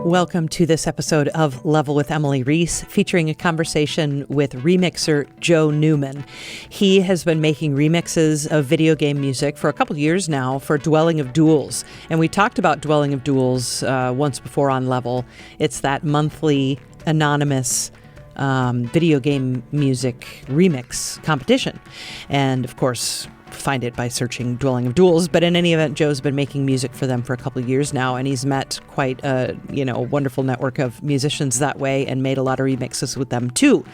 Welcome to this episode of Level with Emily Reese, featuring a conversation with remixer Joe Newman. He has been making remixes of video game music for a couple years now for Dwelling of Duels. And we talked about Dwelling of Duels once before on Level. It's that monthly anonymous video game music remix competition. And of course, find it by searching Dwelling of Duels. But in any event, Joe's been making music for them for a couple of years now, and he's met quite a wonderful network of musicians that way and made a lot of remixes with them too.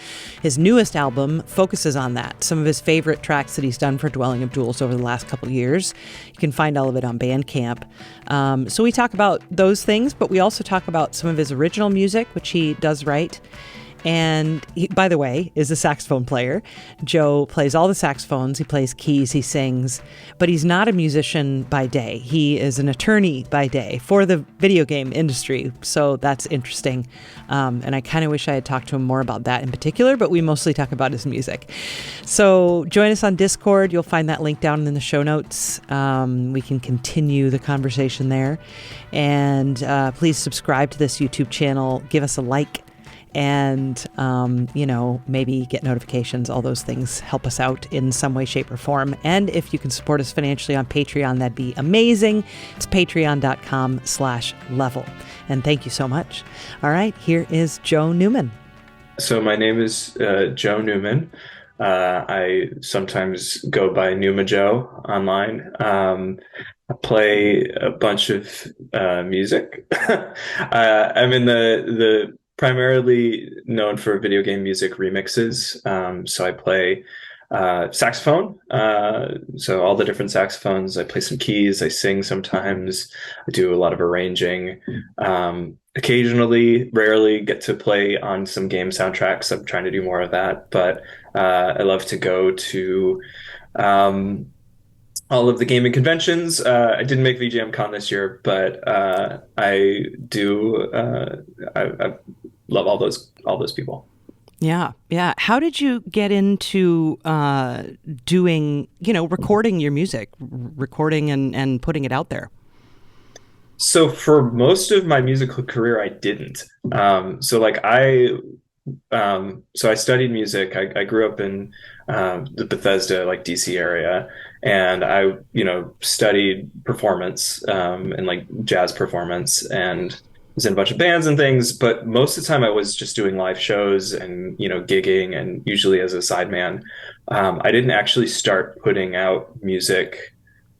His newest album focuses on that. Some of his favorite tracks that he's done for Dwelling of Duels over the last couple of years. You can find all of it on Bandcamp. So we talk about those things, but we also talk about some of his original music, which he does write. And he, by the way, is a saxophone player. Joe plays all the saxophones. He plays keys. He sings. But he's not a musician by day. He is an attorney by day for the video game industry. So that's interesting. And I kind of wish I had talked to him more about that in particular, but we mostly talk about his music. So join us on Discord. You'll find that link down in the show notes. We can continue the conversation there. And please subscribe to this YouTube channel. Give us a like. And, maybe get notifications. All those things help us out in some way, shape, or form. And if you can support us financially on Patreon, that'd be amazing. It's patreon.com/level. And thank you so much. All right, here is Joe Newman. So my name is Joe Newman. I sometimes go by Numa Joe online. I play a bunch of music. I'm in the primarily known for video game music remixes. So I play saxophone. So all the different saxophones. I play some keys. I sing sometimes. I do a lot of arranging. Occasionally, rarely get to play on some game soundtracks. I'm trying to do more of that. But I love to go to all of the gaming conventions. I didn't make VGMCon this year, but I do. I love all those people. Yeah. How did you get into doing, recording your music, recording and putting it out there? So for most of my musical career, I didn't. So I studied music. I grew up in the Bethesda, DC area. And I, studied performance and jazz performance and was in a bunch of bands and things. But most of the time I was just doing live shows and, gigging and usually as a sideman. I didn't actually start putting out music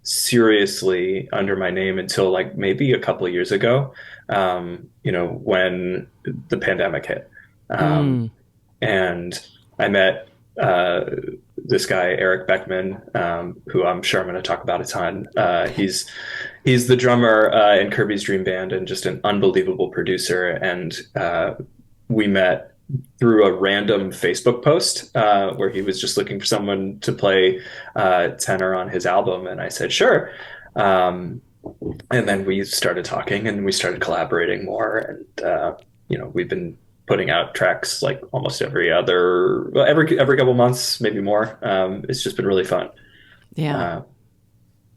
seriously under my name until maybe a couple of years ago, when the pandemic hit. And I met this guy, Eric Beckman, who I'm sure I'm going to talk about a ton. He's the drummer in Kirby's Dream Band and just an unbelievable producer. And we met through a random Facebook post where he was just looking for someone to play tenor on his album. And I said, sure. And then we started talking and we started collaborating more. And, we've been putting out tracks almost every couple months, maybe more. It's just been really fun. Yeah.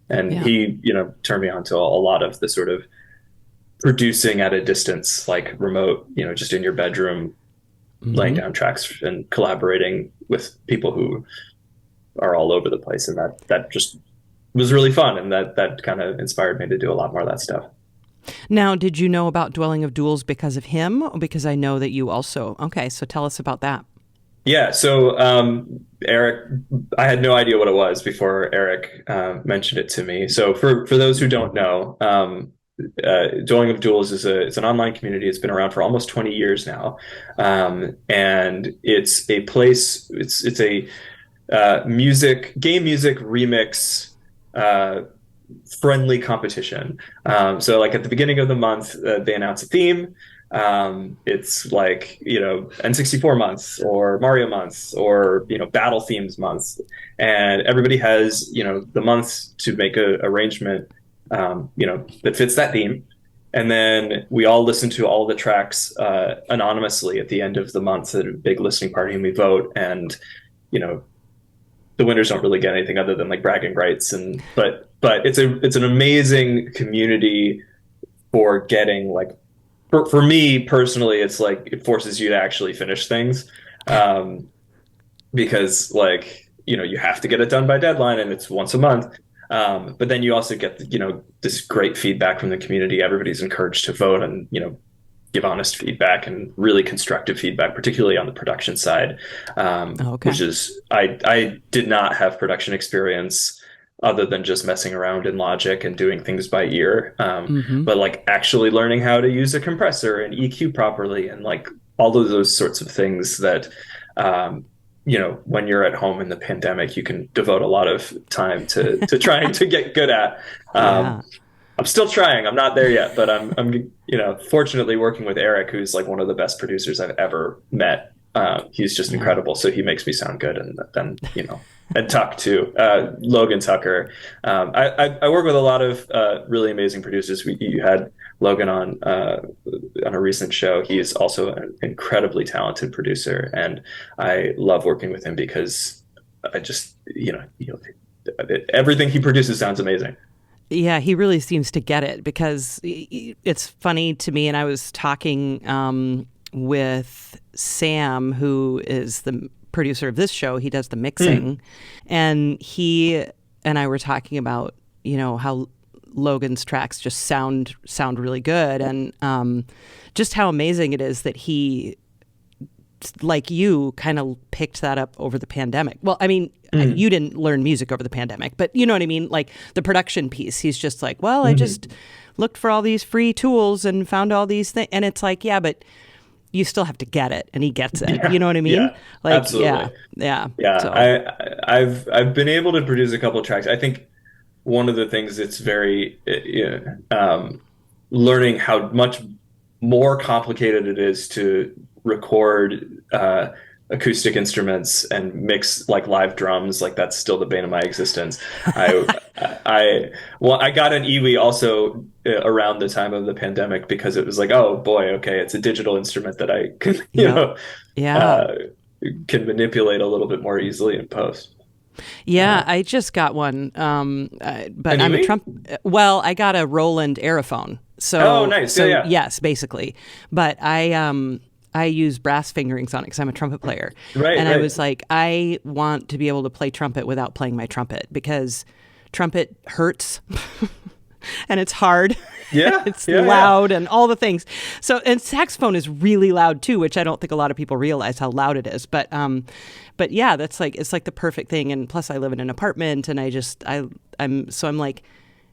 He, turned me on to a lot of the sort of producing at a distance, remote, just in your bedroom, laying down tracks and collaborating with people who are all over the place. And that just was really fun. And that kind of inspired me to do a lot more of that stuff. Now, did you know about Dwelling of Duels because of him? Or because I know that you also... Okay, so tell us about that. Yeah, so Eric, I had no idea what it was before Eric mentioned it to me. So for those who don't know, Dwelling of Duels it's an online community. It's been around for almost 20 years now. And it's a place, it's a game music remix friendly competition. So at the beginning of the month, they announce a theme. It's N64 month or Mario month or, battle themes month. And everybody has, the month to make a arrangement, that fits that theme. And then we all listen to all the tracks anonymously at the end of the month at a big listening party, and we vote. And, the winners don't really get anything other than bragging rights. But it's an amazing community for getting for me personally, it's like it forces you to actually finish things, because like you have to get it done by deadline, and it's once a month. But then you also get this great feedback from the community. Everybody's encouraged to vote and give honest feedback and really constructive feedback, particularly on the production side, which is I did not have production experience other than just messing around in Logic and doing things by ear. But like actually learning how to use a compressor and EQ properly and like all of those sorts of things that, when you're at home in the pandemic, you can devote a lot of time to trying to get good at. I'm still trying. I'm not there yet, but I'm fortunately working with Eric, who's like one of the best producers I've ever met. He's just incredible. So he makes me sound good. And then, and Tuck too, Logan Tucker. I work with a lot of really amazing producers. You had Logan on a recent show. He is also an incredibly talented producer, and I love working with him because I just, everything he produces sounds amazing. Yeah, he really seems to get it, because it's funny to me, and I was talking with Sam, who is the producer of this show. He does the mixing, and he and I were talking about how Logan's tracks just sound really good, and just how amazing it is that he, like you, kind of picked that up over the pandemic. Well, I mean, you didn't learn music over the pandemic, but you know what I mean? Like the production piece, he's just like, well, I just looked for all these free tools and found all these things. And it's like, yeah, but you still have to get it, and he gets it. Yeah, you know what I mean? Yeah, like, absolutely. Yeah. So. I've been able to produce a couple of tracks. I think one of the things that's very, learning how much more complicated it is to record acoustic instruments and mix like live drums. Like that's still the bane of my existence. I got an Iwi also around the time of the pandemic, because it was like, oh boy, okay, it's a digital instrument that I can can manipulate a little bit more easily in post. Yeah, I just got one, but I'm a Well, I got a Roland Aerophone. So, nice. So yeah. Yes, basically. But I use brass fingerings on it because I'm a trumpet player. Right. I was like, I want to be able to play trumpet without playing my trumpet, because trumpet hurts and it's hard. Yeah. It's loud and all the things. So, and saxophone is really loud too, which I don't think a lot of people realize how loud it is. But yeah, that's like, it's like the perfect thing. And plus I live in an apartment, and I'm like,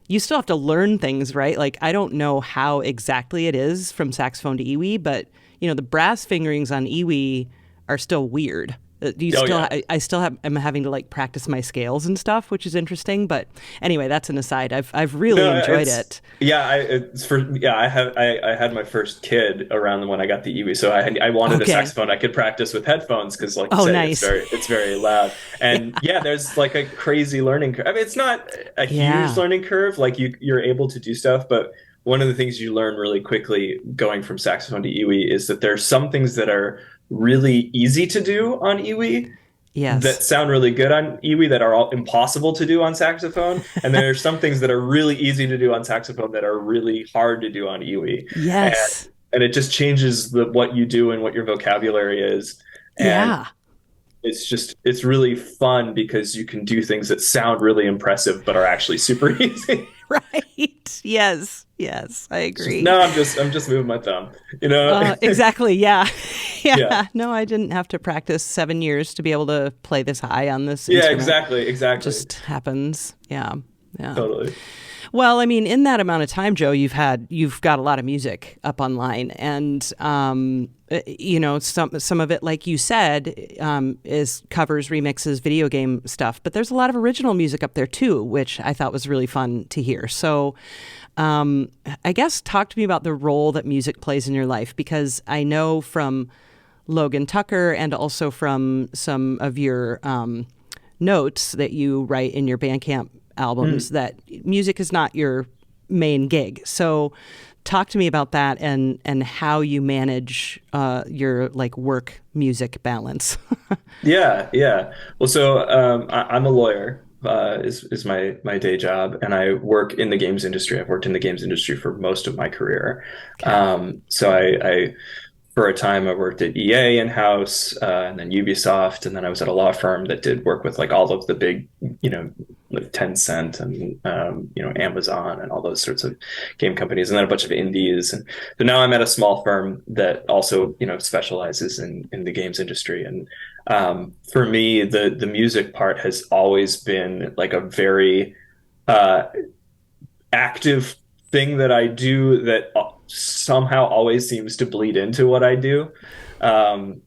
you still have to learn things, right? Like, I don't know how exactly it is from saxophone to Iwi, but the brass fingerings on Iwi are still weird. I'm having to like practice my scales and stuff, which is interesting. But anyway, that's an aside. I've really enjoyed it. Yeah, I had my first kid around when I got the Iwi, so I wanted a saxophone I could practice with headphones, because like nice. it's very loud. And there's like a crazy learning curve. I mean, it's not a huge learning curve. Like you're able to do stuff, but one of the things you learn really quickly going from saxophone to Iwi is that there's some things that are really easy to do on Iwi that sound really good on Iwi that are all impossible to do on saxophone. And there are some things that are really easy to do on saxophone that are really hard to do on Iwi. Yes. And it just changes what you do and what your vocabulary is. And it's really fun, because you can do things that sound really impressive but are actually super easy. Right. Yes, I agree. No, I'm just moving my thumb. Exactly. Yeah. No, I didn't have to practice 7 years to be able to play this high on this instrument. Exactly. It just happens. Yeah. Totally. Well, I mean, in that amount of time, Joe, you've got a lot of music up online, and some of it, like you said, is covers, remixes, video game stuff. But there's a lot of original music up there too, which I thought was really fun to hear. So, I guess talk to me about the role that music plays in your life, because I know from Logan Tucker and also from some of your notes that you write in your Bandcamp albums that music is not your main gig. So talk to me about that and how you manage your like work music balance. Yeah. Well, so I'm a lawyer. is my day job, and I work in the games industry. I've worked in the games industry for most of my career. Okay. So I for a time I worked at EA in-house, and then Ubisoft, and then I was at a law firm that did work with like all of the big, like Tencent and Amazon and all those sorts of game companies, and then a bunch of indies. And so now I'm at a small firm that also specializes in the games industry. And for me, the music part has always been like a very uh, active thing that I do that somehow always seems to bleed into what I do. Um,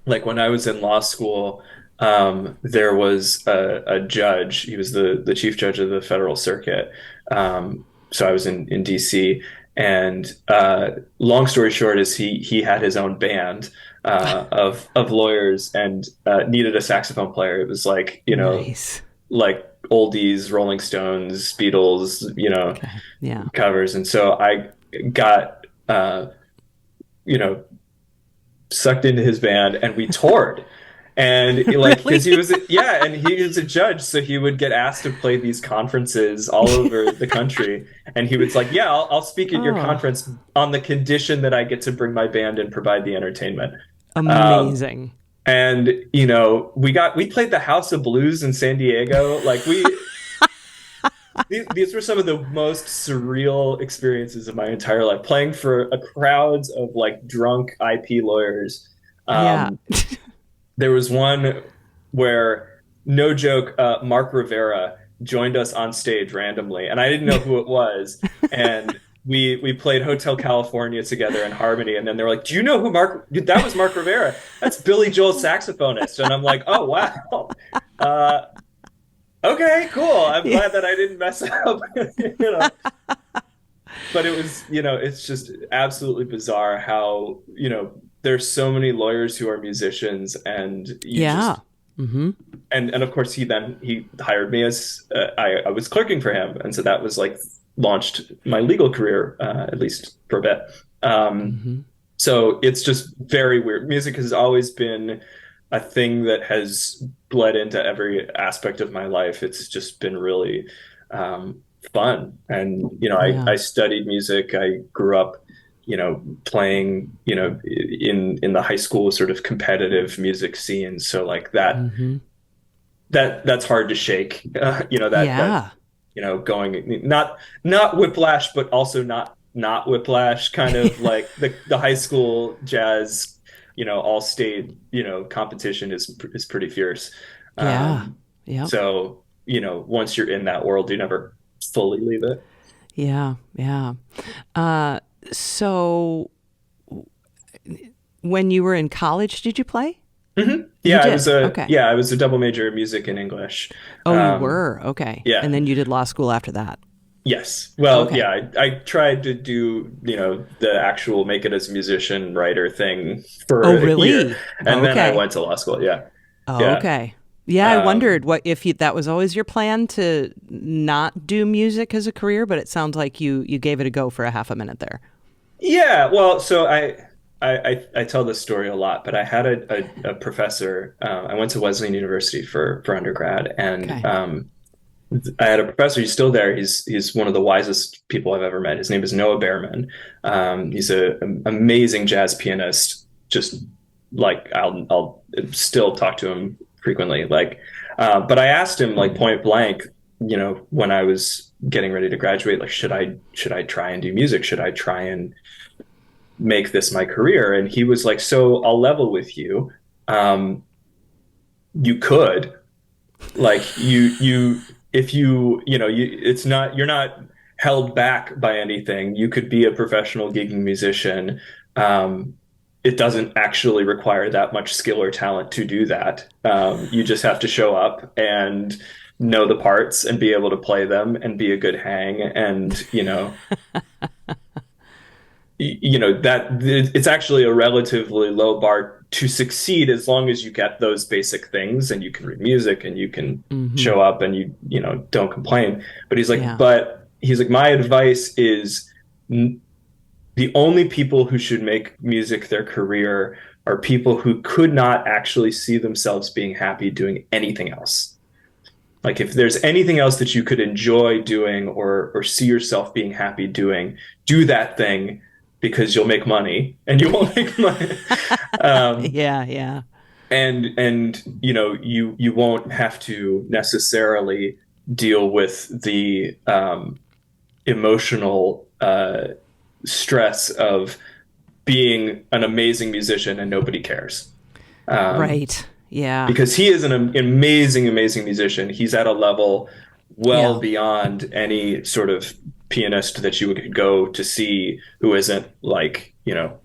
like when I was in law school, there was a judge. He was the chief judge of the federal circuit. So I was in DC, and long story short is he had his own band of lawyers and needed a saxophone player. It was like Nice. like oldies, Rolling Stones, Beatles, Okay. Yeah. covers. And so I got, you know, sucked into his band and we toured. And like, because he Really? was, yeah, and he was a judge, so he would get asked to play these conferences all over the country, and he was like, "Yeah, I'll speak at your Oh, conference on the condition that I get to bring my band and prise the entertainment." Um, amazing. and we played the House of Blues in San Diego. Like these were some of the most surreal experiences of my entire life, playing for a crowds of like drunk IP lawyers. Yeah. Um, there was one where, no joke, Mark Rivera joined us on stage randomly, and I didn't know who it was. And we played Hotel California together in harmony, and then they were like, "Do you know who Mark? Dude, that was Mark Rivera. That's Billy Joel's saxophonist." And I'm like, "Oh wow, uh, okay, cool. I'm Yeah. glad that I didn't mess up." you know. But it was, it's just absolutely bizarre how, there's so many lawyers who are musicians, and you Yeah. just Mm-hmm. and of course he hired me as I was clerking for him, and so that was like launched my legal career, at least for a bit. Um, Mm-hmm. so it's just very weird. Music has always been a thing that has bled into every aspect of my life. It's just been really um, fun. And, Yeah. I studied music. I grew up, playing, in the high school sort of competitive music scene. So like Mm-hmm. that's hard to shake. That Yeah. going not whiplash, but also not whiplash, kind of like the high school jazz, all state, competition is pretty fierce. Yeah. Um, Yep. so, once you're in that world, you never fully leave it. Yeah. Yeah. Uh, so when you were in college, did you play? You Yeah, did. Okay. I was a double major in music and English. Oh, you Um, were. Okay. yeah, And then you did law school after that. yes. Well, Okay. yeah, I tried to do, the actual make it as a musician writer thing Oh, for a year, really? and then I Okay. went to law school. Yeah. Yeah. Okay. Yeah, I Um, wondered what if that was always your plan to not do music as a career, but it sounds like you gave it a go for a half a minute there. yeah. Well, so I tell this story a lot, but I had a professor. I went to Wesleyan University for undergrad, and Okay. I had a professor. He's still there. He's one of the wisest people I've ever met. His name is Noah Behrman. He's an amazing jazz pianist. Just like I'll still talk to him frequently. Like, but I asked him like point blank, when I was getting ready to graduate, like, should I try and do music? Should I try and make this my career? And he was like, so I'll level with you. Um, you could, like, if it's not, you're not held back by anything. You could be a professional gigging musician. Um, it doesn't actually require that much skill or talent to do that. You just have to show up and know the parts and be able to play them and be a good hang. And, that it's actually a relatively low bar to succeed, as long as you get those basic things and you can read music and you can Mm-hmm. show up and don't complain. But Yeah. he's like, my advice is, the only people who should make music their career are people who could not actually see themselves being happy doing anything else. Like if there's anything else that you could enjoy doing or see yourself being happy doing, do that thing because you'll make money and you won't make money. Um, Yeah. and you won't have to necessarily deal with the emotional stress of being an amazing musician and nobody cares. Um, Right. Yeah. because he is an amazing musician. He's at a level well Yeah. beyond any sort of pianist that you would go to see who isn't like,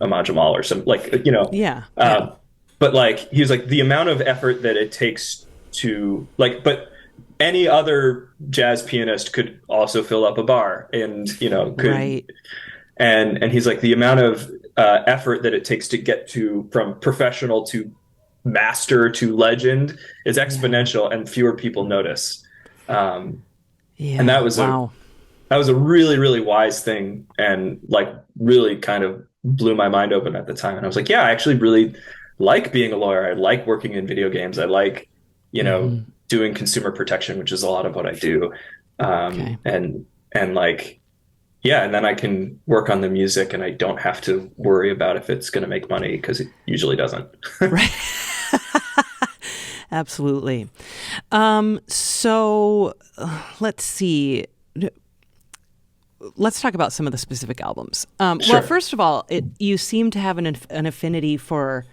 Ahmad Jamal or some like, Yeah. Yeah. uh, but like he's like the amount of effort that it takes to like, but any other jazz pianist could also fill up a bar and, could, Right. and he's like the amount of effort that it takes to get to from professional to master to legend is Yeah. exponential, and fewer people notice. Um, and Yeah. Wow. that was a really really wise thing, and like really kind of blew my mind open at the time. And I was like, yeah, I actually really like being a lawyer. I like working in video games. I like, Hmm. doing consumer protection, which is a lot of what I do. Okay. And like yeah, and then I can work on the music and I don't have to worry about if it's going to make money because it usually doesn't. Right. Absolutely. So let's see. Let's talk about some of the specific albums. Well, Sure. first of all, you seem to have an affinity for,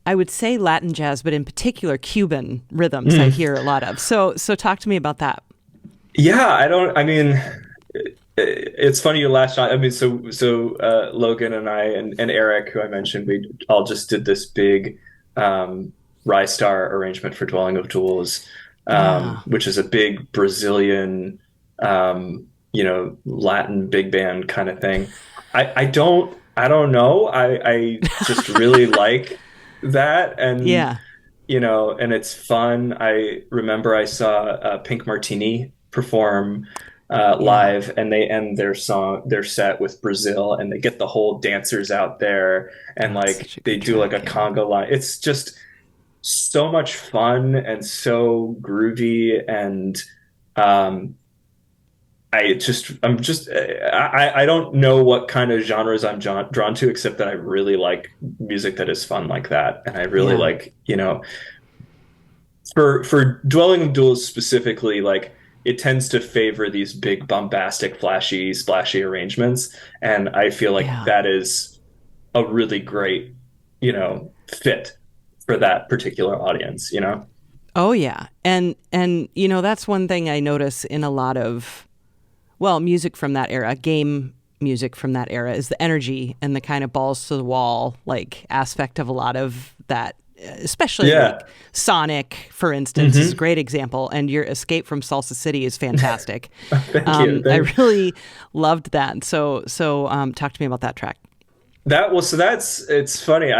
I would say, Latin jazz, but in particular Cuban rhythms. I hear a lot of. So talk to me about that. Yeah, I mean, it's funny you last shot. I mean, so Logan and I and Eric, who I mentioned, we all just did this big Rye Star arrangement for Dwelling of Duels, Yeah. which is a big Brazilian, Latin big band kind of thing. I don't know. I just really like that, and Yeah. and it's fun. I remember I saw Pink Martini perform Yeah. live, and they end their set with Brazil, and they get the whole dancers out there, and Oh, it's like such a they good do like a track. Yeah. conga line. It's just so much fun and so groovy, and um, I don't know what kind of genres I'm drawn to, except that I really like music that is fun like that, and I really Yeah. like, for Dwelling of Duels specifically, like it tends to favor these big, bombastic, flashy, splashy arrangements, and I feel like Yeah. that is a really great, fit for that particular audience. Oh yeah. And that's one thing I notice in a lot of, well, music from that era, game music from that era, is the energy and the kind of balls to the wall like aspect of a lot of that, especially Yeah. like Sonic, for instance, is a Hmm. great example. And your Escape from Salsa City is fantastic. Thank you. I really loved that. So talk to me about that track. So it's funny.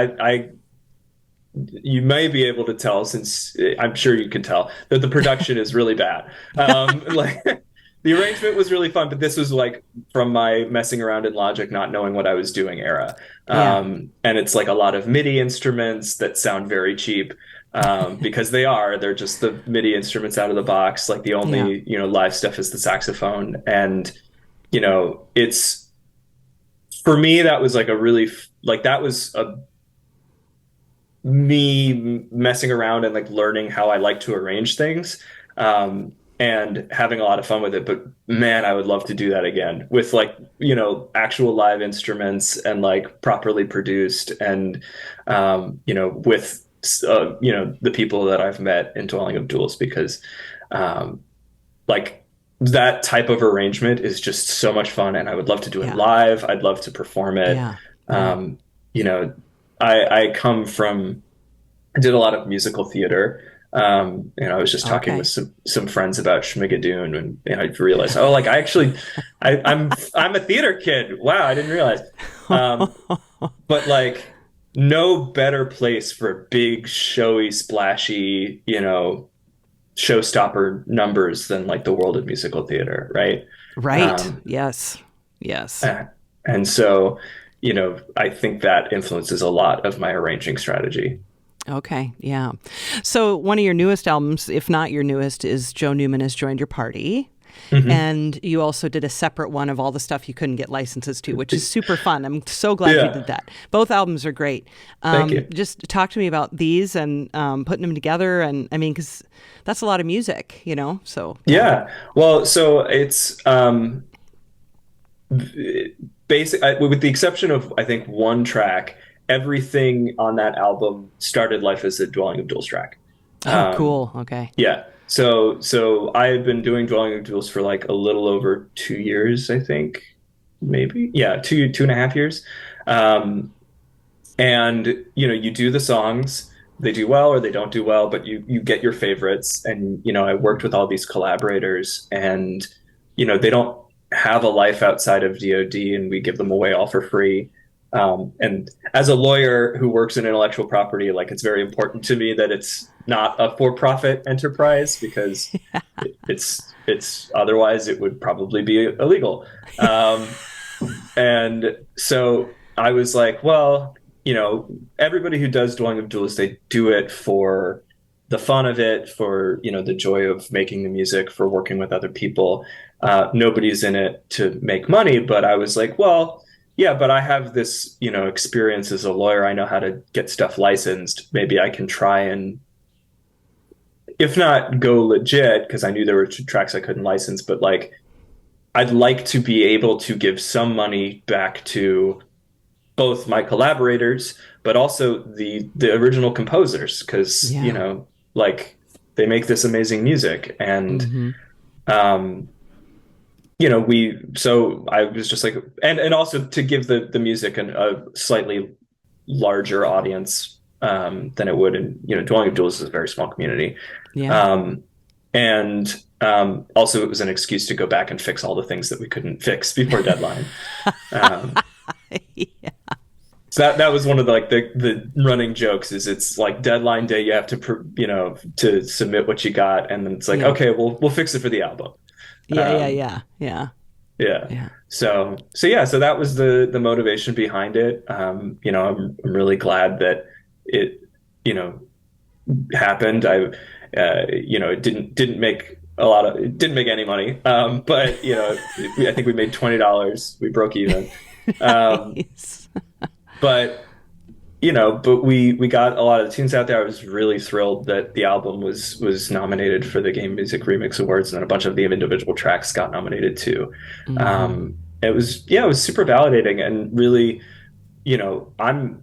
You may be able to tell, since I'm sure you can tell, that the production is really bad. Like the arrangement was really fun, but this was like from my messing around in Logic, not knowing what I was doing era. Yeah. And it's like a lot of MIDI instruments that sound very cheap, because they're just the MIDI instruments out of the box. Like the Yeah. only, live stuff is the saxophone. And, it's for me, that was like that was a me messing around and like learning how I like to arrange things, and having a lot of fun with it. But man, I would love to do that again with like, actual live instruments and like properly produced, and with the people that I've met in Dwelling of Duels, because um, like that type of arrangement is just so much fun, and I would love to do it Yeah. live. I'd love to perform it. Yeah. Yeah. Um, you know, I come from, I did a lot of musical theater. And I was just talking with Okay. some friends about Schmigadoon, and I realized, oh, like I'm a theater kid. Wow, I didn't realize. Um, but like no better place for big, showy, splashy, showstopper numbers than like the world of musical theater, right? Right. Um, Yes. Yes. uh, and so, I think that influences a lot of my arranging strategy. Okay, yeah. So one of your newest albums, if not your newest, is Joe Newman Has Joined Your Party. Mm-hmm. And you also did a separate one of all the stuff you couldn't get licenses to, which is super fun. I'm so glad you did that. Both albums are great. Thank you. Just talk to me about these and putting them together. And I mean, because that's a lot of music, so. Yeah. Well, so it's basic, with the exception of, I think, one track, everything on that album started life as a Dwelling of Duels track. Oh, cool. Okay. Yeah. So I had been doing Dwelling of Duels for like a little over 2 years, I think, maybe. Yeah, 2.5 years. And you do the songs, they do well or they don't do well, but you get your favorites. And I worked with all these collaborators, and they don't have a life outside of DoD, and we give them away all for free. And as a lawyer who works in intellectual property, like, it's very important to me that it's not a for-profit enterprise, because it's otherwise it would probably be illegal. And so I was like, well, everybody who does Dwelling of Duels, they do it for the fun of it, for the joy of making the music, for working with other people. Nobody's in it to make money, but I was like, well, yeah, but I have this, experience as a lawyer. I know how to get stuff licensed. Maybe I can try and, if not go legit, because I knew there were 2 tracks I couldn't license, but like, I'd like to be able to give some money back to both my collaborators, but also the original composers, because, like, they make this amazing music. And, so I was just like, and also to give the music a slightly larger audience than it would in, Dwelling of Duels is a very small community. Yeah. And also it was an excuse to go back and fix all the things that we couldn't fix before deadline. Yeah. So that was one of the running jokes, is it's like deadline day, you have to, to submit what you got. And then it's like, okay, we'll fix it for the album. Yeah. So that was the motivation behind it. I'm really glad that it, happened. It didn't make it didn't make any money. But I think we made $20. We broke even. Nice. But we got a lot of the tunes out there. I was really thrilled that the album was nominated for the Game Music Remix Awards, and then a bunch of the individual tracks got nominated too. It was super validating, and really, I'm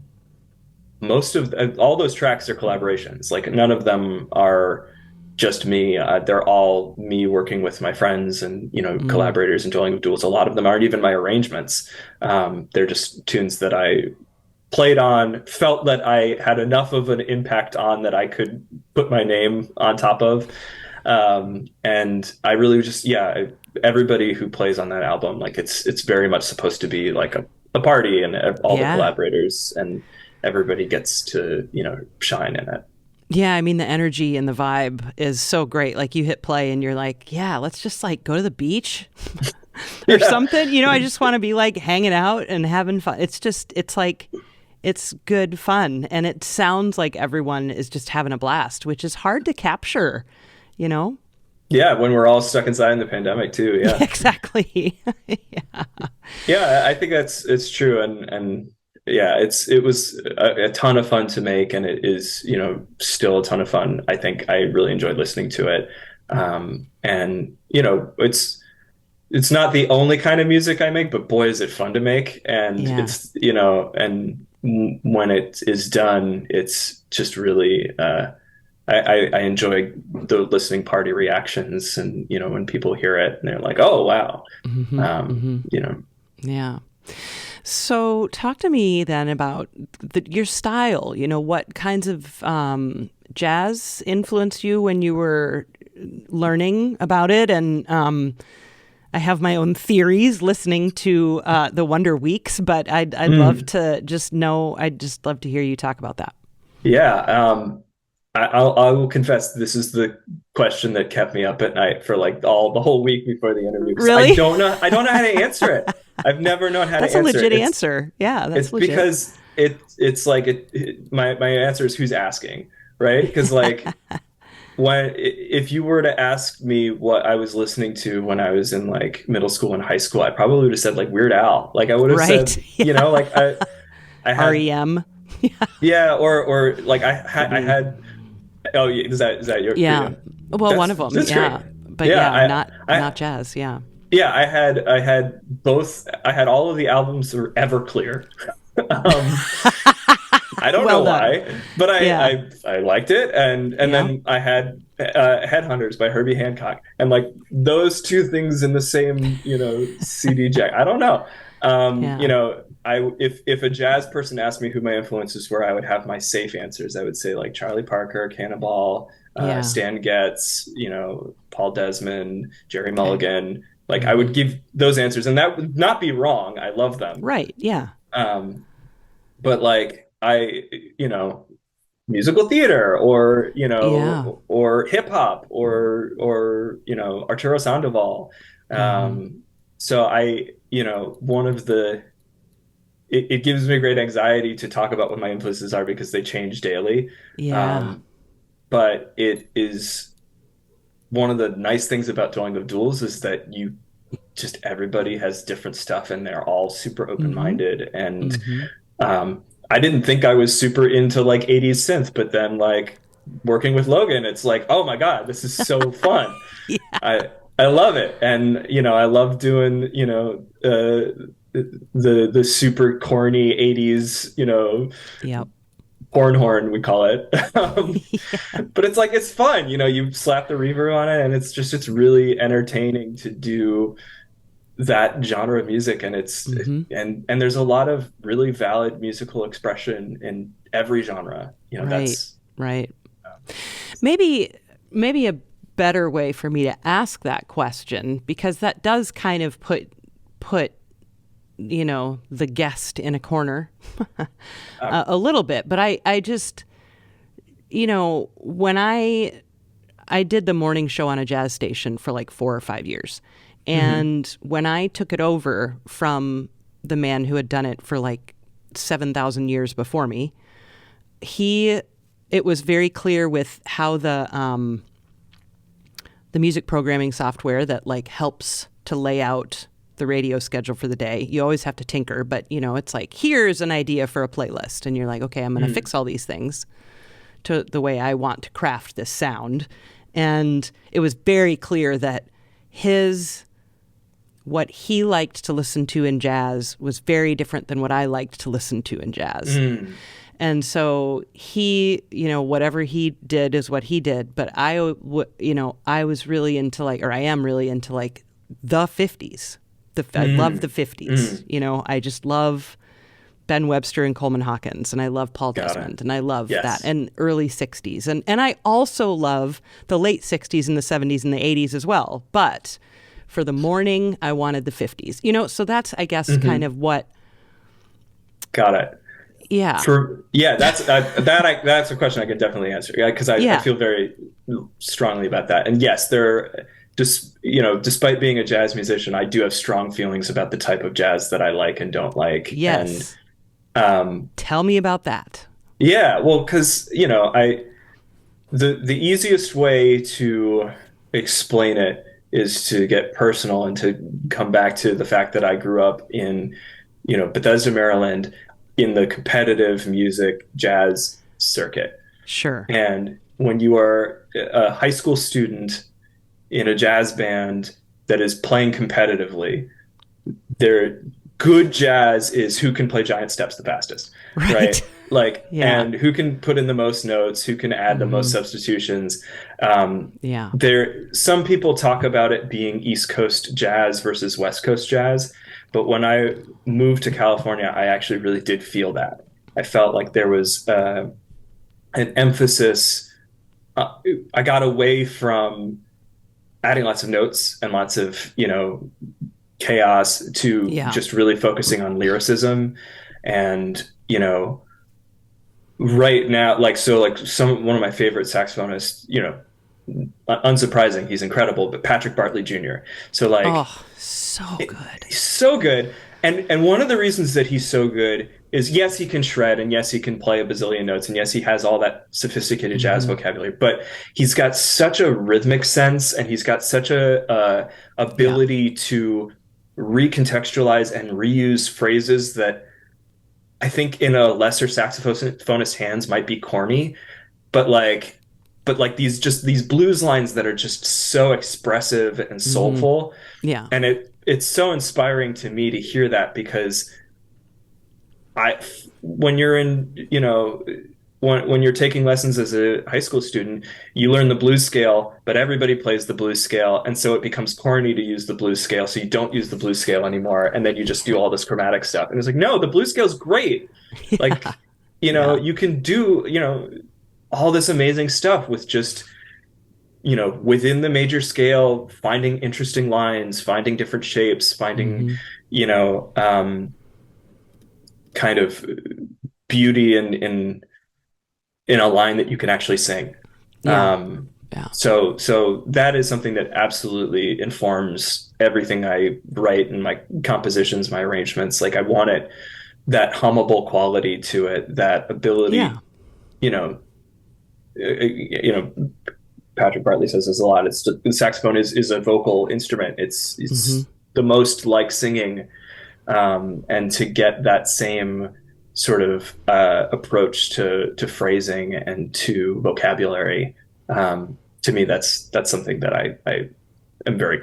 most of all those tracks are collaborations. Like, none of them are just me. They're all me working with my friends and collaborators and Dwelling of Duels. A lot of them aren't even my arrangements. They're just tunes that I played on, felt that I had enough of an impact on that I could put my name on top of. And I really just, everybody who plays on that album, like, it's very much supposed to be like a party, and all the collaborators and everybody gets to, shine in it. Yeah, I mean, the energy and the vibe is so great. Like, you hit play and you're like, yeah, let's just like go to the beach or something. I just want to be like hanging out and having fun. It's like, it's good fun. And it sounds like everyone is just having a blast, which is hard to capture, Yeah, when we're all stuck inside in the pandemic too. Yeah, exactly. Yeah, I think it's true. And yeah, it was a ton of fun to make, and it is, still a ton of fun. I think I really enjoyed listening to it. And it's not the only kind of music I make, but boy, is it fun to make. And it's, and when it is done, it's just really, I enjoy the listening party reactions, and, when people hear it and they're like, oh, wow. Yeah. So talk to me then about your style. What kinds of jazz influenced you when you were learning about it? And I have my own theories listening to the Wonder Weeks, but I'd love to just know. I'd just love to hear you talk about that. Yeah. I will confess, this is the question that kept me up at night for like the whole week before the interview. Really? I don't know how to answer it. I've never known how to answer it. That's a legit answer. Yeah, that's it's legit. Because it's like my answer is who's asking, right? Because like if you were to ask me what I was listening to when I was in like middle school and high school, I probably would have said like Weird Al. Like I would have Right. said, Yeah. like I had REM. yeah, or like Could I be. had oh yeah, is that your Yeah. yeah. Well, one of them. That's great. Yeah. But yeah, Yeah, not jazz. Yeah. yeah, I had both. I had all of the albums that were Everclear. um, I don't Well know done. why, but Yeah. I liked it, and Yeah. then I had Headhunters by Herbie Hancock, and like those two things in the same CD jack. I don't know. Yeah. I if a jazz person asked me who my influences were, I would have my safe answers. I would say like Charlie Parker, Cannonball, Yeah. Stan Getz, Paul Desmond, Jerry Okay. Mulligan. Like I Hmm. would give those answers, and that would not be wrong. I love them. Right. Yeah. Um, but like musical theater Yeah. or hip hop or Arturo Sandoval. Hmm. So one of the it gives me great anxiety to talk about what my influences are because they change daily. Yeah. Um, but it is one of the nice things about Dueling of Duels is that everybody has different stuff and they're all super Hmm. open-minded and Hmm. I didn't think I was super into like 80s synth, but then like working with Logan, it's like, oh my God, this is so fun. Yeah. I love it. And I love doing, the super corny 80s, Yep. porn horn, we call it. Yeah. But it's like it's fun, you slap the reverb on it and it's really entertaining to do that genre of music and Hmm. and there's a lot of really valid musical expression in every genre. Right. That's Right. Maybe maybe a better way for me to ask that question, because that does kind of put the guest in a corner a little bit. But I just when I did the morning show on a jazz station for like 4 or 5 years. mhm. And when I took it over from the man who had done it for like 7,000 years before me, it was very clear with how the music programming software that like helps to lay out the radio schedule for the day. You always have to tinker, but it's like, here's an idea for a playlist. And you're like, okay, I'm going to Mm. fix all these things to the way I want to craft this sound. And it was very clear that what he liked to listen to in jazz was very different than what I liked to listen to in jazz. Mm. And so he, whatever he did is what he did. But I was really into like, or I am really into like the 50s. I love the Mm. 50s. Mm. I just love Ben Webster and Coleman Hawkins, and I love Paul Got it. Desmond, and I love that, Yes. and early 60s. And I also love the late 60s and the 70s and the 80s as well. But for the morning, I wanted the 50s. So that's, I guess, kind Mhm. of what, Got it. yeah. That's a question I could definitely answer. Yeah, because I Yeah. feel very strongly about that. And yes, despite being a jazz musician, I do have strong feelings about the type of jazz that I like and don't like. And Yes. um, Tell me about that. yeah, well, because I the easiest way to explain it is to get personal and to come back to the fact that I grew up in, Bethesda, Maryland, in the competitive music jazz circuit. Sure. And when you are a high school student in a jazz band that is playing competitively, their good jazz is who can play giant steps the fastest, Right. right? Like, Yeah. and who can put in the most notes, who can add the most Hmm. substitutions. Yeah. Some people talk about it being East Coast jazz versus West Coast jazz, but when I moved to California, I actually really did feel that. I felt like there was an emphasis. I got away from adding lots of notes and lots of chaos to Yeah. just really focusing on lyricism and right now like so like one of my favorite saxophonists, unsurprising, he's incredible, but Patrick Bartley Jr. So like Oh, so good. he's so good, and one of the reasons that he's so good is yes, he can shred, and yes, he can play a bazillion notes, and yes, he has all that sophisticated jazz Mm-hmm. vocabulary, but he's got such a rhythmic sense, and he's got such a Yeah. ability to recontextualize and reuse phrases that I think in a lesser saxophonist hands might be corny, but like these blues lines that are just so expressive and Mm-hmm. soulful, Yeah. and it's so inspiring to me to hear that because I when you're in, when you're taking lessons as a high school student, you learn the blues scale, but everybody plays the blues scale, and so it becomes corny to use the blues scale, so you don't use the blues scale anymore, and then you just do all this chromatic stuff. And it's like, no, the blues scale is great. Yeah. Like, Yeah. you can do, all this amazing stuff with just, within the major scale, finding interesting lines, finding different shapes, finding, Mm-hmm. you know, kind of beauty in a line that you can actually sing. Yeah. Um, Yeah. so that is something that absolutely informs everything I write and my compositions, my arrangements. Like I want it that hummable quality to it, that Yeah. ability, you know, Patrick Bartley says this a lot. It's the saxophone is a vocal instrument. Mm-hmm. It's the most like singing, and to get that same sort of approach to phrasing and to vocabulary, to me that's something that I am very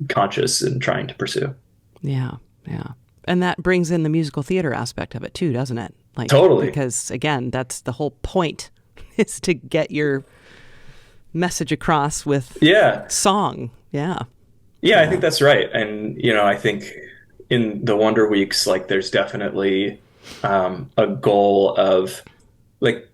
conscious in trying to pursue. Yeah. Yeah. And that brings in the musical theater aspect of it too, doesn't it? Like, Totally. because again, that's the whole point is to get your message across with Yeah. song. Yeah. Yeah, I think Yeah. that's right. And, I think in the Wonder Weeks, like there's definitely a goal of like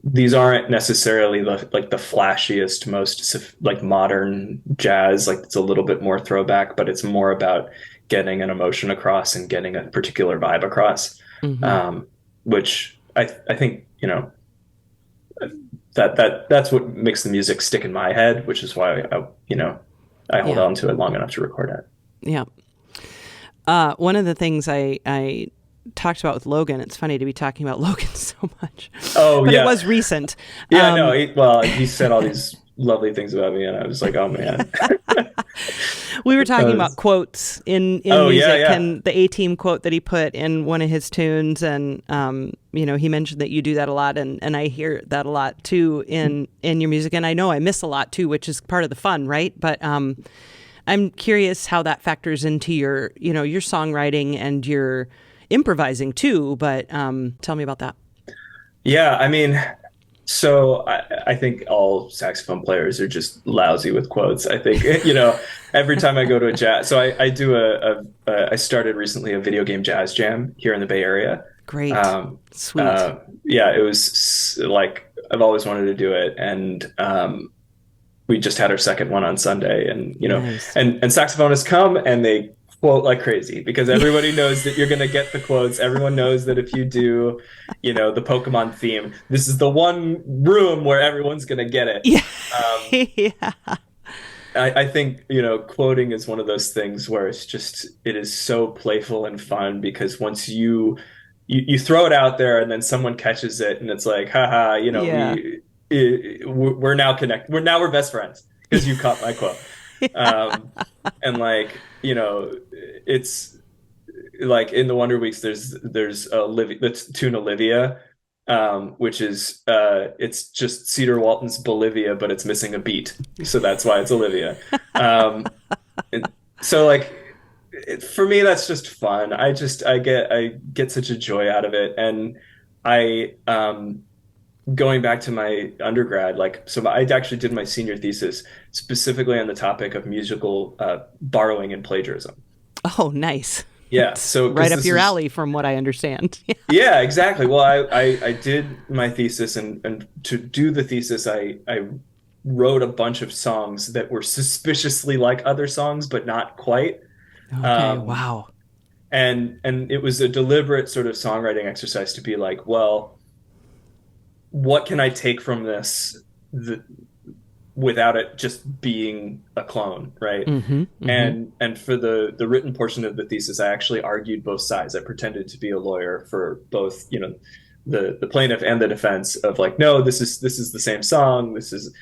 these aren't necessarily the flashiest, most like modern jazz. Like it's a little bit more throwback, but it's more about getting an emotion across and getting a particular vibe across. Mm-hmm. Um, which I think, that's what makes the music stick in my head, which is why I hold Yeah. on to it long enough to record it. Yeah. One of the things I talked about with Logan, it's funny to be talking about Logan so much, Oh but it yeah, was recent. yeah. No, he said all these lovely things about me, and I was like, oh man. We were talking about was, quotes in oh yeah, music yeah. and the A-Team quote that he put in one of his tunes. And, he mentioned that you do that a lot. And I hear that a lot too in your music. And I know I miss a lot too, which is part of the fun, right? But I'm curious how that factors into your songwriting and your improvising too. But tell me about that. Yeah, I mean, so I think all saxophone players are just lousy with quotes. I think, every time I go to a jazz, so I do I started recently a video game jazz jam here in the Bay Area. Great. Um, Sweet. yeah, it was like I've always wanted to do it, and we just had our second one on Sunday, and Nice. and saxophonists come and they quote like crazy because everybody knows that you're going to get the quotes. Everyone knows that if you do, the Pokemon theme, this is the one room where everyone's going to get it. Yeah. Um, Yeah. I think quoting is one of those things where it is so playful and fun because once you throw it out there and then someone catches it and it's like haha, Yeah. we're now connected, we're best friends because you caught my quote. um and like it's like in the Wonder Weeks there's Olivia, the tune Olivia, which is it's just Cedar Walton's Bolivia, but it's missing a beat, so that's why it's Olivia. And so like for me that's just fun. I get such a joy out of it, and I going back to my undergrad, like so I actually did my senior thesis specifically on the topic of musical borrowing and plagiarism. Oh, nice. Yeah, It's so right because up this your is alley from what I understand. yeah, exactly. Well, I did my thesis, and to do the thesis, I wrote a bunch of songs that were suspiciously like other songs, but not quite. Okay, Um, wow. and it was a deliberate sort of songwriting exercise to be like, well, what can I take from this without it just being a clone, right? Mm-hmm. Mm-hmm. And for the written portion of the thesis, I actually argued both sides. I pretended to be a lawyer for both, the plaintiff and the defense of like, no, this is the same song. This is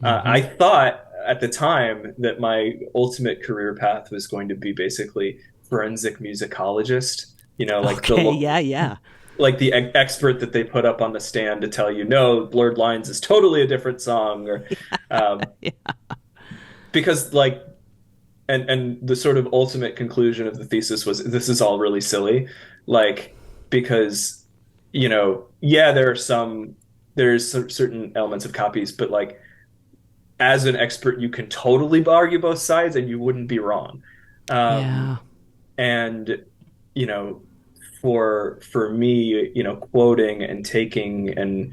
Mm-hmm. I thought at the time that my ultimate career path was going to be basically forensic musicologist, like Okay. Yeah. Yeah. the expert that they put up on the stand to tell you, no, Blurred Lines is totally a different song, or um, Yeah. because like, and the sort of ultimate conclusion of the thesis was this is all really silly, like because yeah, there's certain elements of copies, but like as an expert, you can totally argue both sides and you wouldn't be wrong. Um, Yeah. and you know, for me, quoting and taking and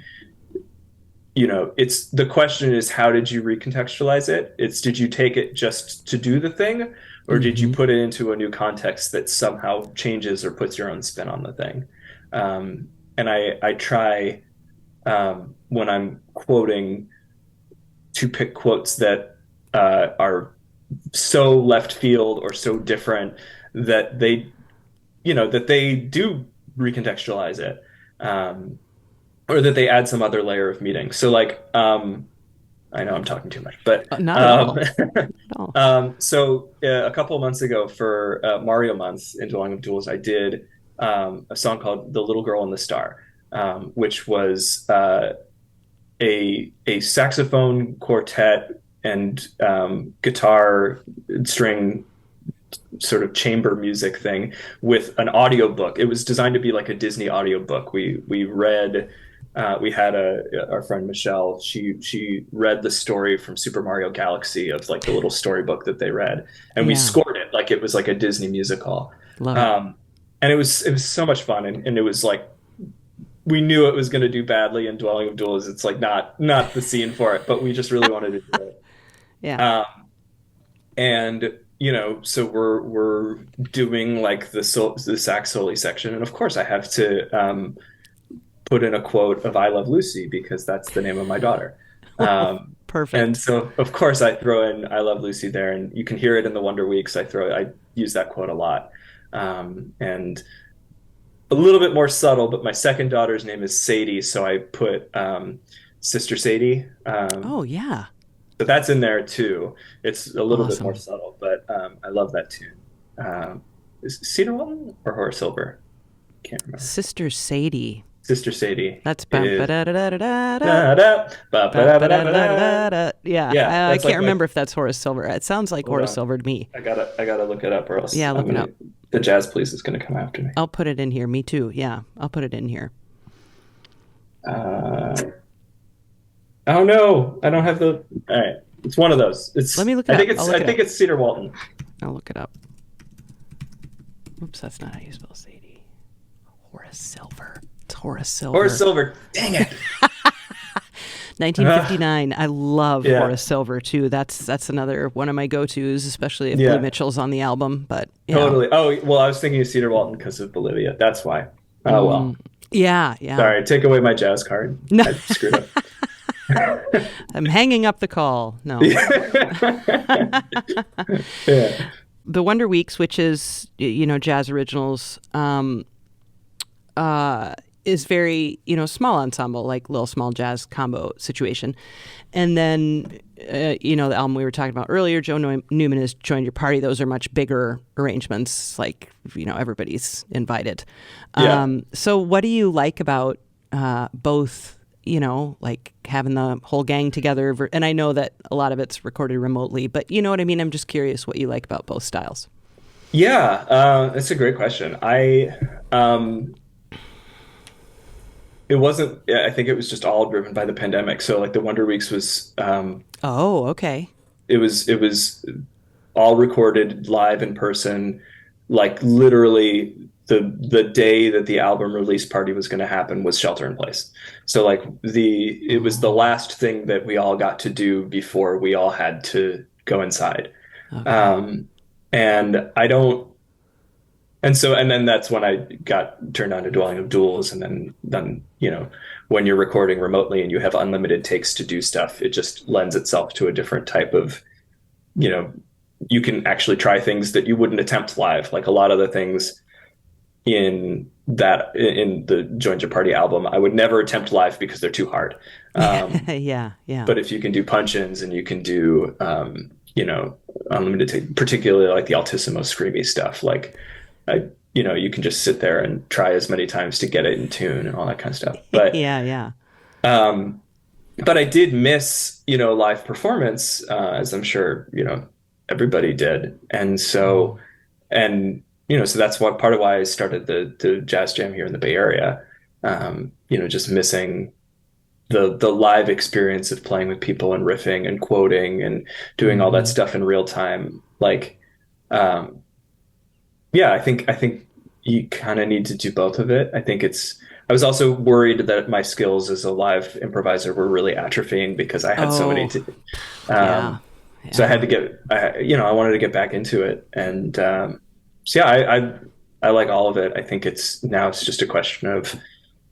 it's the question is how did you recontextualize it? It's did you take it just to do the thing, or did you Mm-hmm. put it into a new context that somehow changes or puts your own spin on the thing? And I try when I'm quoting to pick quotes that are so left field or so different that they do recontextualize it, or that they add some other layer of meaning. So like, I know I'm talking too much, but Not at all. At all. so a couple of months ago for Mario Month in Dwelling of Duels, I did a song called "The Little Girl and the Star," which was a saxophone quartet and guitar string sort of chamber music thing with an audiobook. It was designed to be like a Disney audiobook. We read we had our friend Michelle. She read the story from Super Mario Galaxy of like the little storybook that they read, and we Yeah. scored it like it was like a Disney musical. Love it. Um, and it was so much fun, and it was like we knew it was going to do badly in Dwelling of Duels. It's like not the scene for it, but we just really wanted to do it. Yeah. Um, and so we're doing like the sax soli section, and of course I have to put in a quote of "I Love Lucy" because that's the name of my daughter. And Perfect. so of course I throw in "I Love Lucy" there, and you can hear it in the Wonder Weeks. I use that quote a lot, and a little bit more subtle. But my second daughter's name is Sadie, so I put Sister Sadie. Oh, yeah. So that's in there too. It's a little bit more Awesome. subtle, but I love that tune. Is it Cedar Walton or Horace Silver? Can't remember. Sister Sadie. Sister Sadie That's bum ba is da da da da da da da ba ba ba da ba ba da da ba da da. da da. Yeah, Yeah, I that's can't like my. remember if that's Horace Silver. It sounds like Hold Horace on, Silver to me. I gotta look it up, or else Yeah, look it up. the jazz police is gonna come after me. I'll put it in here. Me too. Yeah, I'll put it in here. Uh, oh no, I don't have the. All right, it's one of those. Let It's me look it I up. think I'll it's look I it think up. it's Cedar Walton. I'll look it up. Oops, that's not how you spell Sadie. Horace Silver. It's Horace Horace Silver. Silver. Dang it. 1959. I love Yeah, Horace Silver too. That's another one of my go-tos, especially if Blue yeah. Mitchell's on the album. But yeah, Totally. Oh, well, I was thinking of Cedar Walton because of Bolivia. That's why. Oh, mm, well. yeah, yeah. Sorry. Take away my jazz card. No, I screwed up. I'm hanging up the call. No, Yeah. the Wonder Weeks, which is jazz originals, uh, is very small ensemble, like little small jazz combo situation, and then the album we were talking about earlier, Joe Newman has joined your party. Those are much bigger arrangements, like everybody's invited. Yeah. So what do you like about both? Like having the whole gang together, and I know that a lot of it's recorded remotely, but you know what I mean. I'm just curious what you like about both styles. Yeah. That's a great question. It wasn't, yeah, I think it was just all driven by the pandemic. So like the Wonder Weeks was, Oh, okay. it was all recorded live in person, like literally the day that the album release party was going to happen was shelter in place. So like it was the Oh, last thing that we all got to do before we all had to go inside. okay. Um, and I don't And then that's when I got turned on to Dwelling of Duels. And then, when you're recording remotely and you have unlimited takes to do stuff, it just lends itself to a different type of, you know, you can actually try things that you wouldn't attempt live. Like a lot of the things in the Join Your Party album, I would never attempt live because they're too hard. Yeah, yeah. But if you can do punch-ins and you can do, unlimited take, particularly like the altissimo screamy stuff, like you can just sit there and try as many times to get it in tune and all that kind of stuff. But Yeah, yeah. um, but I did miss, live performance, as I'm sure, everybody did. And so, so that's what part of why I started the jazz jam here in the Bay Area. Just missing the live experience of playing with people and riffing and quoting and doing all that stuff in real time. Like, yeah, I think you kind of need to do both of it. I was also worried that my skills as a live improviser were really atrophying because I had so many Yeah. so I Yeah. had to I wanted to get back into it. And so yeah, I like all of it. I think it's just a question of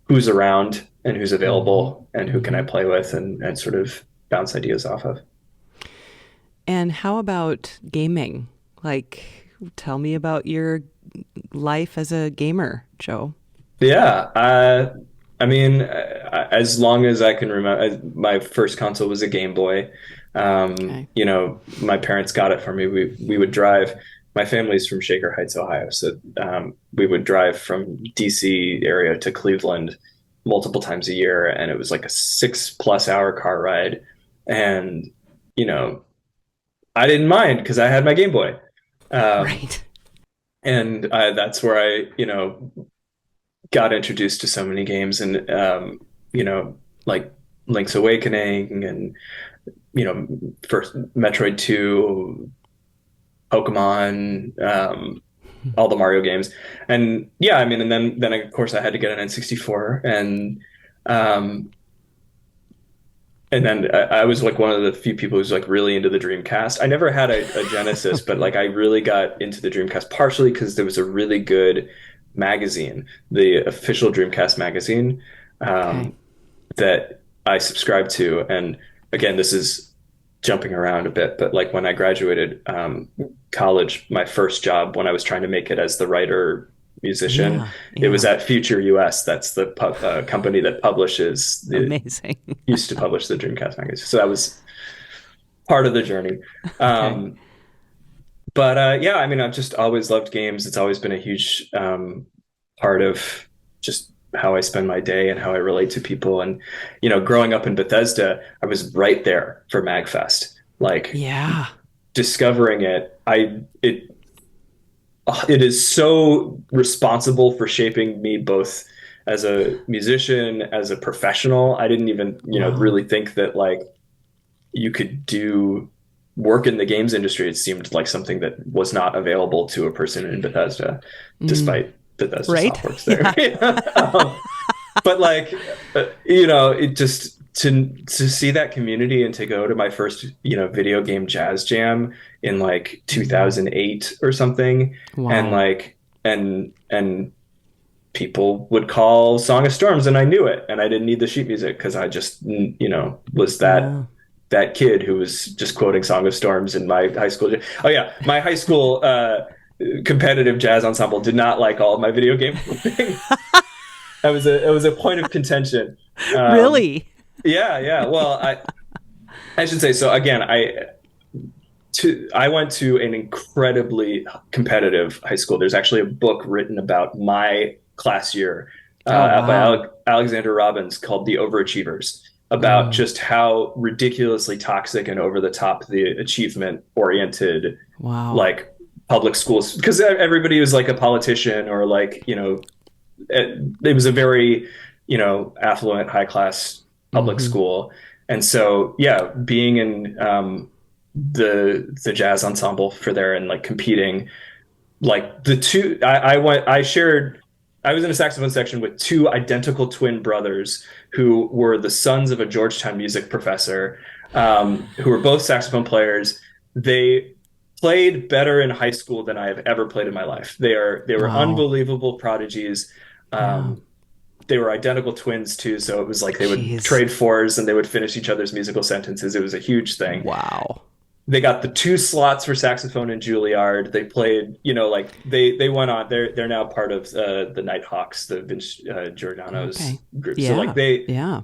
who's around and who's Hmm. available and who can I Hmm. play with and sort of bounce ideas off of. And how about gaming? Like, tell me about your life as a gamer, Joe. Yeah, I mean, as long as I can remember, my first console was a Game Boy. Okay. My parents got it for me. We would drive. My family's from Shaker Heights, Ohio, so we would drive from DC area to Cleveland multiple times a year, and it was like a 6+ hour car ride. And you know, I didn't mind because I had my Game Boy. Um, Right. and that's where I got introduced to so many games and like Link's Awakening and first Metroid 2, Pokemon, all the Mario games. And yeah, I mean, and then of course I had to get an N64 um and then I was like one of the few people who's like really into the Dreamcast. I never had a Genesis, but like I really got into the Dreamcast partially because there was a really good magazine, the official Dreamcast magazine, Okay. um, that I subscribed to. And again, this is jumping around a bit, but like when I graduated college, my first job when I was trying to make it as the writer musician, Yeah. it was Yeah. at Future US. That's the company that Amazing. used to publish the Dreamcast magazine. So that was part of the journey. Okay. Um, but yeah, I mean, I've just always loved games. It's always been a huge part of just how I spend my day and how I relate to people. And growing up in Bethesda, I was right there for MagFest. Like Yeah. discovering it is so responsible for shaping me both as a musician, as a professional. I didn't even Wow. really think that like you could do work in the games industry. It seemed like something that was not available to a person in Bethesda, Mm. despite Bethesda Right? Softworks there. Yeah. But like, it just to see that community and to go to my first, video game jazz jam in like Mm. 2008 or something, and Wow. like, and people would call Song of Storms, and I knew it, and I didn't need the sheet music because I just, was Yeah. that kid who was just quoting Song of Storms in my high school. Oh yeah, my high school competitive jazz ensemble did not like all of my video game quoting. It was a point of contention. Um, Really? yeah, yeah. Well, I should say so. Again, I went to an incredibly competitive high school. There's actually a book written about my class year Oh, by wow. Alexander Robbins called "The Overachievers," about Mm. just how ridiculously toxic and over the top the achievement oriented Wow. like public schools, because everybody was like a politician or like it was a very affluent high class public Hmm. school. And so yeah, being in the jazz ensemble for there and like competing, like the two I shared, I was in a saxophone section with two identical twin brothers who were the sons of a Georgetown music professor, who were both saxophone players. They played better in high school than I have ever played in my life. They were Wow. unbelievable prodigies. Yeah. Um, they were identical twins too, so it was like they would Jeez. trade fours and they would finish each other's musical sentences. It was a huge thing. Wow. They got the two slots for saxophone and Juilliard. They played, like they went on. They're now part of the Nighthawks, the Vince Okay. Giordano's group. So like Yeah. they Yeah.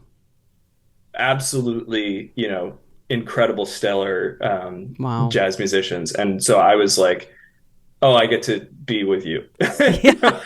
absolutely, incredible, stellar Wow. jazz musicians. And so I was like, oh, I get to be with you. Yeah.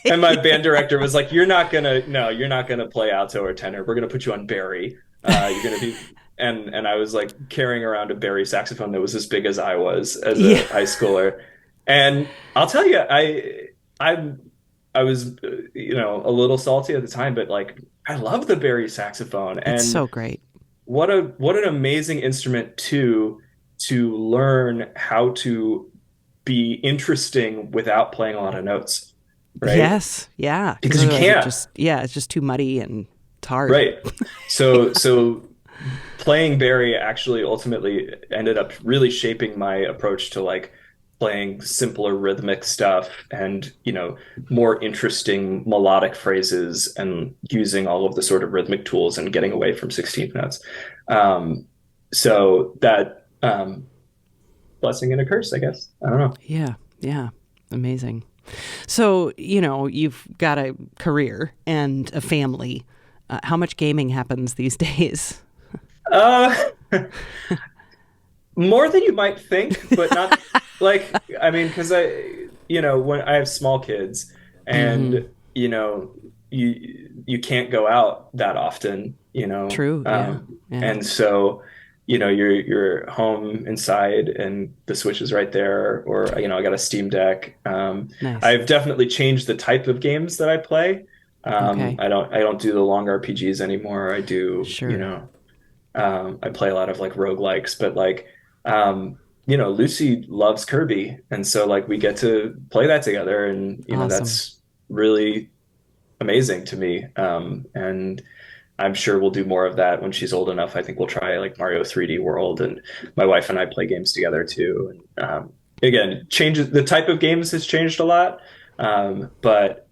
And my band director was like, you're not gonna play alto or tenor. We're gonna put you on Barry. You're gonna be and I was like carrying around a Barry saxophone that was as big as I was as a Yeah. high schooler. And I'll tell you, I I was a little salty at the time, but like I love the Barry saxophone. It's And so great. what an amazing instrument to learn how to be interesting without playing a lot of notes, right? Yes. Yeah. Because Because you otherwise can't, it's just too muddy and it's hard. right? So playing Barry actually ultimately ended up really shaping my approach to like playing simpler rhythmic stuff and more interesting melodic phrases and using all of the sort of rhythmic tools and getting away from 16th notes. Um, so that blessing and a curse, I guess. I don't know. Yeah. Yeah. Amazing. So, you've got a career and a family. How much gaming happens these days? Uh, More than you might think, but not like, I mean, because when I have small kids Mm-hmm. and, you can't go out that often, True. Yeah. Yeah. and so, you're home inside and the Switch is right there, or, I got a Steam Deck. Nice. I've definitely changed the type of games that I play. Okay. I don't do the long RPGs anymore. I do, Sure. I play a lot of like roguelikes, but like, Lucy loves Kirby. And so like we get to play that together and, Awesome. that's really amazing to me. And I'm sure we'll do more of that when she's old enough. I think we'll try like Mario 3D World and my wife and I play games together too. And again, changes the type of games has changed a lot. But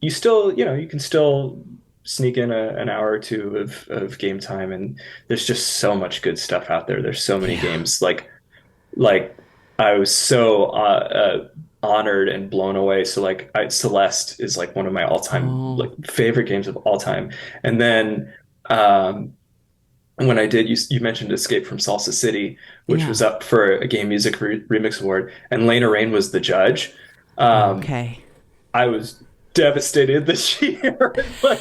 you still, you can still sneak in an hour or two of game time, and there's just so much good stuff out there. There's so many Yeah. games. Like I was so honored and blown away. So like Celeste is like one of my all-time like Oh, favorite games of all time. And then um, when I did, you mentioned Escape from Salsa City, which was yeah. up for a Game Music Remix Award, and Lena Raine was the judge. Um, Okay. I was devastated this year. Like,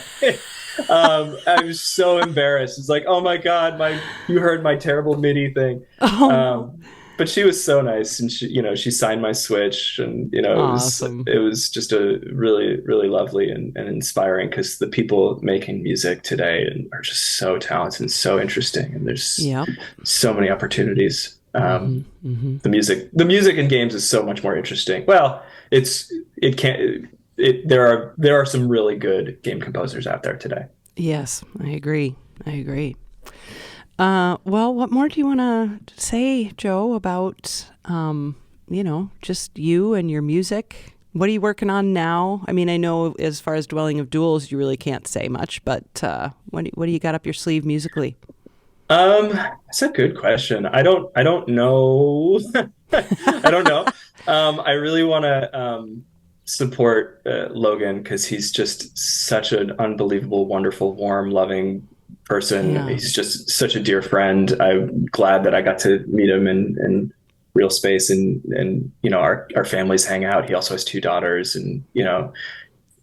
I was so embarrassed. It's like, oh my God, you heard my terrible MIDI thing. Oh no. Um, but she was so nice, and she signed my Switch, and Awesome. it was just a really, really lovely and inspiring because the people making music today are just so talented and so interesting, and there's Yep. so many opportunities. Mm-hmm. Mm-hmm. The music in games is so much more interesting. Well, it can't there are some really good game composers out there today. Yes, I agree. I agree. Well, what more do you want to say, Joe, about, just you and your music? What are you working on now? I mean, I know as far as Dwelling of Duels, you really can't say much, but what do you got up your sleeve musically? That's a good question. I don't know. I don't know. I really want to support Logan because he's just such an unbelievable, wonderful, warm, loving person. Yeah. He's just such a dear friend. I'm glad that I got to meet him in real space, and our families hang out. He also has two daughters, and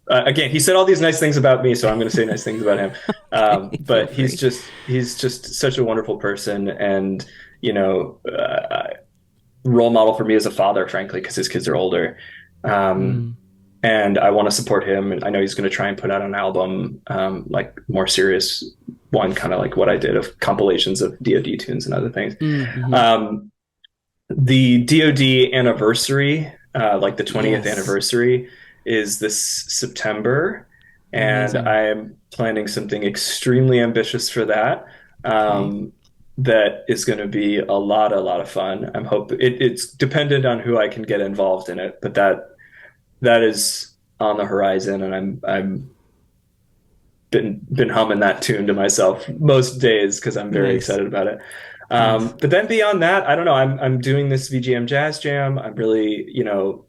again, he said all these nice things about me, so I'm going to say nice things about him. Okay, feel But free. he's just such a wonderful person, and you know, role model for me as a father, frankly, because his kids are older. Um, Mm, and I want to support him, and I know he's going to try and put out an album, like more serious one, kind of like what I did of compilations of DoD tunes and other things. mm-hmm. Um, the DoD anniversary, like the 20th Yes. anniversary, is this September, and Amazing. I'm planning something extremely ambitious for that. Okay. Um, that is going to be a lot of fun. I'm hoping it's dependent on who I can get involved in it, but that is on the horizon, and I'm been humming that tune to myself most days because I'm very excited about it. But then beyond that, I don't know. I'm doing this VGM Jazz Jam. I'm really,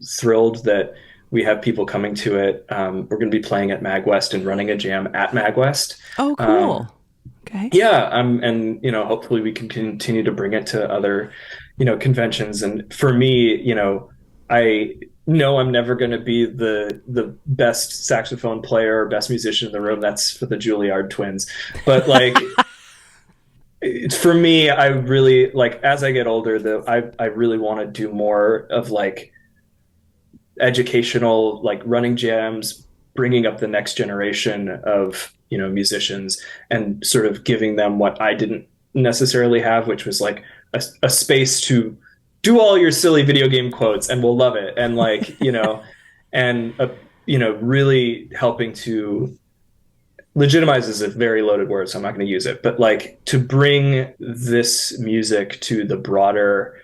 thrilled that we have people coming to it. We're going to be playing at MagWest and running a jam at MagWest. Oh, cool. Okay. Yeah, and hopefully we can continue to bring it to other, conventions. And for me, I know I'm never going to be the best saxophone player or best musician in the room. That's for the Juilliard twins. But like, for me, I really like as I get older, I really want to do more of like educational, like running jams, bringing up the next generation of musicians and sort of giving them what I didn't necessarily have, which was like a space to do all your silly video game quotes and we'll love it, and like and really helping to legitimize is a very loaded word, so I'm not going to use it, but like to bring this music to the broader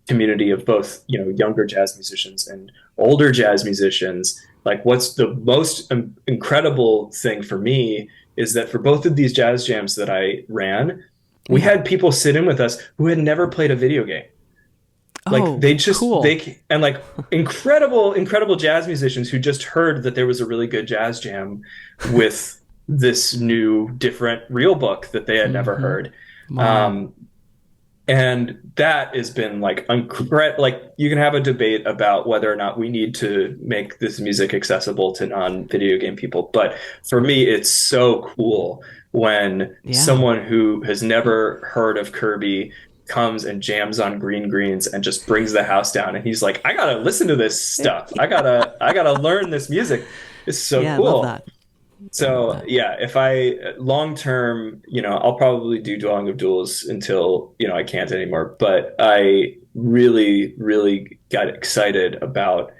community of both younger jazz musicians and older jazz musicians. Like, what's the most incredible thing for me is that for both of these jazz jams that I ran, we had people sit in with us who had never played a video game. Like they just cool. And like incredible jazz musicians who just heard that there was a really good jazz jam with this new different real book that they had never heard. Wow. And that has been like like you can have a debate about whether or not we need to make this music accessible to non-video game people, but for me it's so cool when someone who has never heard of Kirby comes and jams on Green Greens and just brings the house down, and he's like, I gotta listen to this stuff. I gotta learn this music. It's so cool. I love that. So if I long term, I'll probably do Dwelling of Duels until I can't anymore. But I really got excited about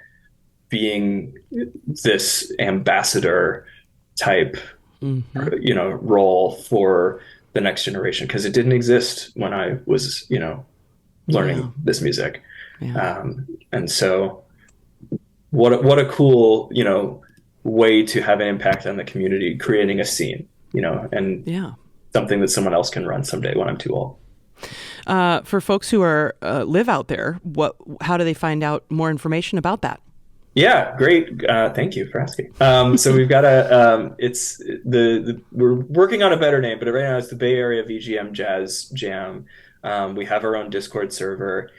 being this ambassador type, role for the next generation, because it didn't exist when I was, learning this music. Yeah. And so, what a cool, way to have an impact on the community, creating a scene, and something that someone else can run someday when I'm too old. For folks who are live out there, how do they find out more information about that? Yeah, great. Thank you for asking. So we've got we're working on a better name, but right now it's the Bay Area VGM Jazz Jam. We have our own Discord server.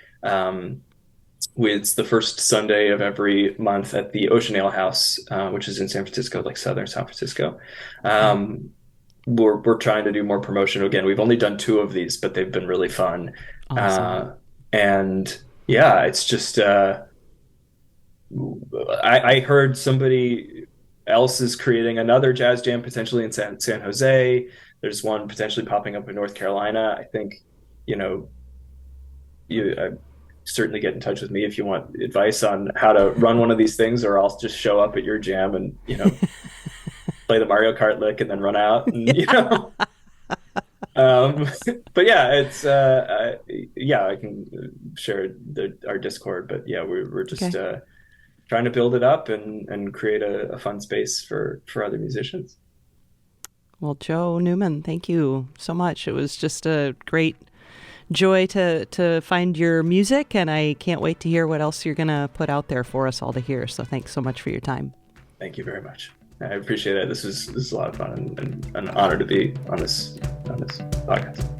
It's the first Sunday of every month at the Ocean Ale House, which is in San Francisco, like southern San Francisco. We're trying to do more promotion. Again, we've only done 2 of these, but they've been really fun. Awesome. And it's just I heard somebody else is creating another jazz jam potentially in San Jose. There's one potentially popping up in North Carolina. I think certainly get in touch with me if you want advice on how to run one of these things, or I'll just show up at your jam and play the Mario Kart lick and then run out and but it's I can share our Discord, but we're just trying to build it up and create a fun space for other musicians. Well, Joe Newman, thank you so much. It was just a great joy to find your music, and I can't wait to hear what else you're going to put out there for us all to hear. So thanks so much for your time. Thank you very much. I appreciate it. This is a lot of fun and an honor to be on this podcast.